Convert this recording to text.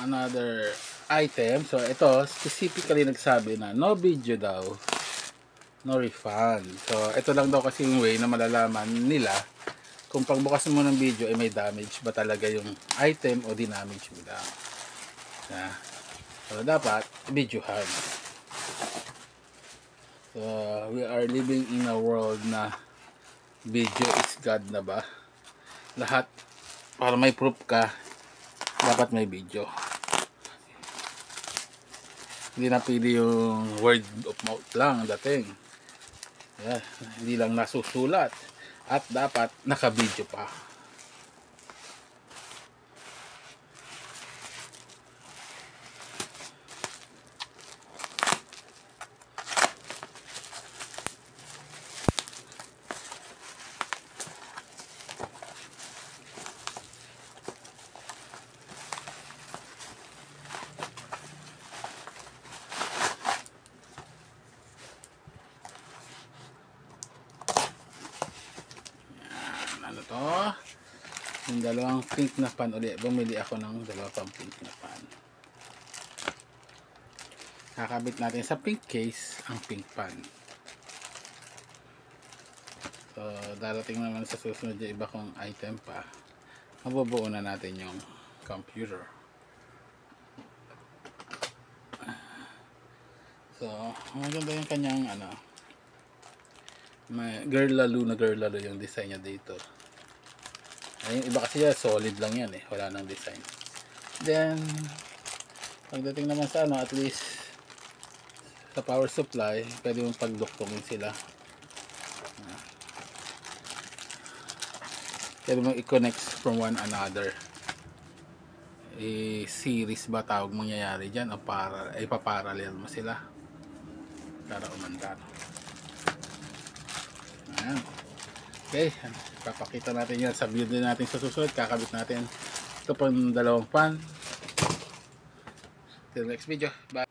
another item. So ito specifically nagsabi na no video daw, no refund. So ito lang daw kasi yung way na malalaman nila kung pagbukas mo ng video ay may damage ba talaga yung item o dinamage mo lang. So dapat videohan. So we are living in a world na video is God na ba? Lahat para may proof ka dapat may video. Hindi na pwede yung word of mouth lang dating. Hindi lang nasusulat at dapat naka-video pa. Ano to? Yung dalawang pink na pan ulit. Bumili ako ng dalawang pang pink na pan. Kakabit natin sa pink case ang pink pan. So darating naman sa susunod yung iba kong item pa. Mabubuo na natin yung computer. So maganda yung kanyang ano, may girl lalo yung design niya dito. Ay, yung iba kasi solid lang yan eh, wala nang design. Then pagdating naman sa ano, at least sa power supply pwede mong pagduktungin sila, pwede mong i-connect from one another. Series ba tawag mangyayari dyan o para ipaparallel mo sila para umandar. Ayan. Okay, papakita natin yan sa video natin sa susunod. Kakabit natin ito pang dalawang pan. Till next video, bye.